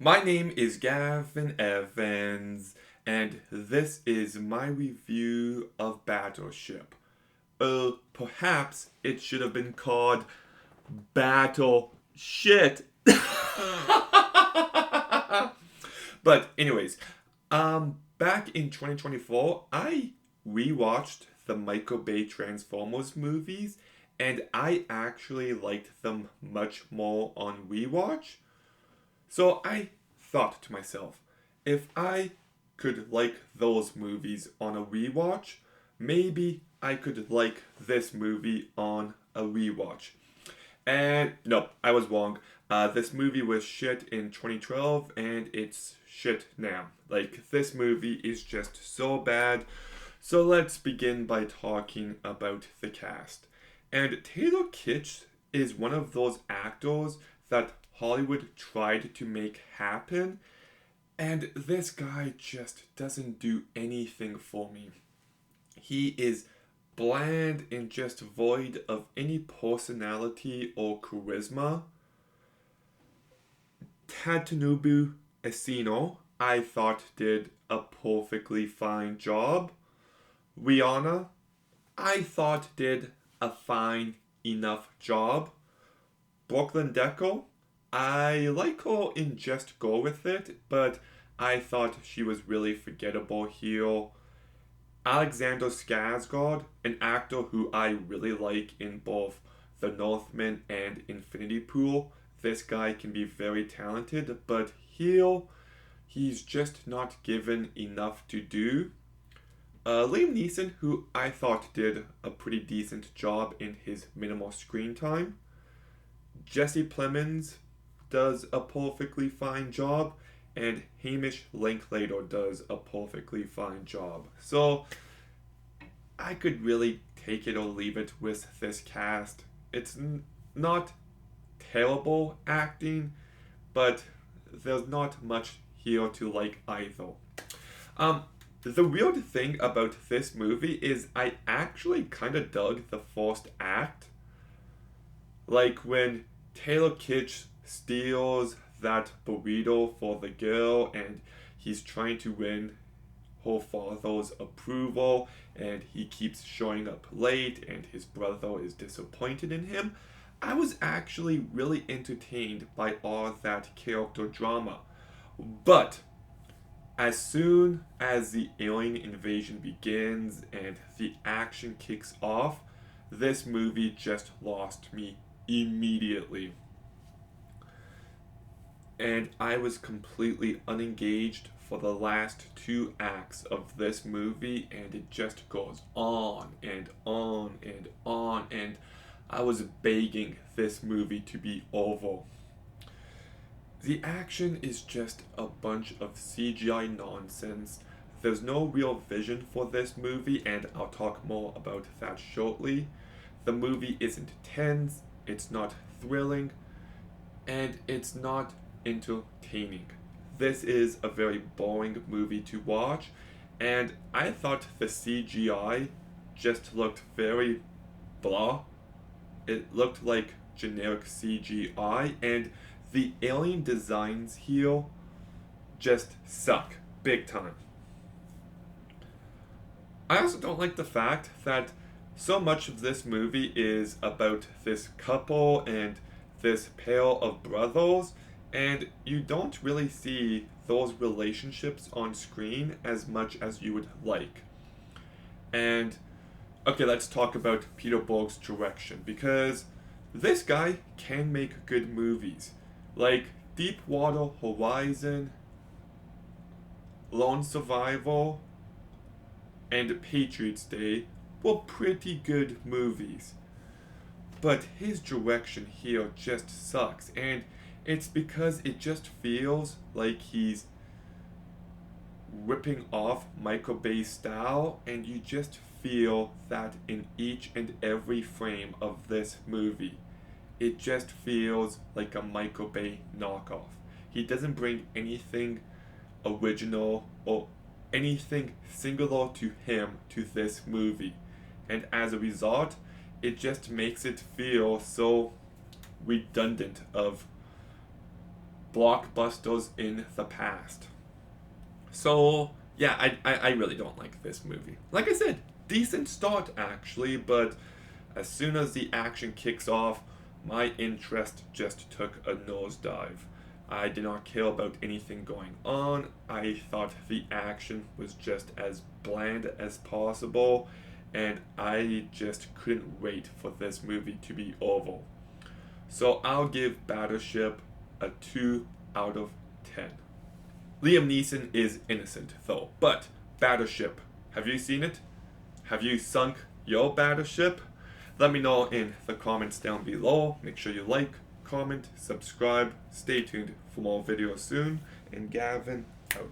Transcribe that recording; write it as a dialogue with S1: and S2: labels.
S1: My name is Gavin Evans, and this is my review of Battleship. Perhaps it should have been called Battle Shit. But anyways, back in 2024, I rewatched the Michael Bay Transformers movies, and I actually liked them much more on rewatch. So I thought to myself, if I could like those movies on a rewatch, maybe I could like this movie on a rewatch. And no, I was wrong. This movie was shit in 2012 and it's shit now. Like, this movie is just so bad. So let's begin by talking about the cast. And Taylor Kitsch is one of those actors that Hollywood tried to make happen, and this guy just doesn't do anything for me. He is bland and just void of any personality or charisma. Tatanubu Asino, I thought did a perfectly fine job. Rihanna, I thought did a fine enough job. Brooklyn Deco, I like her in Just Go With It, but I thought she was really forgettable here. Alexander Skarsgård, an actor who I really like in both The Northman and Infinity Pool. This guy can be very talented, but here he's just not given enough to do. Liam Neeson, who I thought did a pretty decent job in his minimal screen time. Jesse Plemons does a perfectly fine job, and Hamish Linklater does a perfectly fine job. So I could really take it or leave it with this cast. It's not terrible acting, but there's not much here to like either. Um, the weird thing about this movie is I actually kind of dug the first act. Like when Taylor Kitsch steals that burrito for the girl and he's trying to win her father's approval and he keeps showing up late and his brother is disappointed in him. I was actually really entertained by all that character drama. But as soon as the alien invasion begins and the action kicks off, this movie just lost me immediately. And I was completely unengaged for the last two acts of this movie, and it just goes on and on and on, and I was begging this movie to be over. The action is just a bunch of CGI nonsense. There's no real vision for this movie, and I'll talk more about that shortly. The movie isn't tense, it's not thrilling, and it's not entertaining. This is a very boring movie to watch, and I thought the CGI just looked very blah. It looked like generic CGI, and the alien designs here just suck big time. I also don't like the fact that so much of this movie is about this couple and this pair of brothers, and you don't really see those relationships on screen as much as you would like. And okay, let's talk about Peter Berg's direction because this guy can make good movies. Like Deepwater Horizon, Lone Survivor, and Patriots Day were pretty good movies. But his direction here just sucks, and it's because it just feels like he's ripping off Michael Bay's style, and you just feel that in each and every frame of this movie. It just feels like a Michael Bay knockoff. He doesn't bring anything original or anything singular to him to this movie. And as a result, it just makes it feel so redundant of blockbusters in the past. So, yeah, I really don't like this movie. Like I said, decent start actually, but as soon as the action kicks off, my interest just took a nosedive. I did not care about anything going on. I thought the action was just as bland as possible, and I just couldn't wait for this movie to be over. So I'll give Battleship a 2 out of 10. Liam Neeson is innocent, though. But Battleship, have you seen it? Have you sunk your Battleship? Let me know in the comments down below. Make sure you like, comment, subscribe. Stay tuned for more videos soon. And Gavin, out.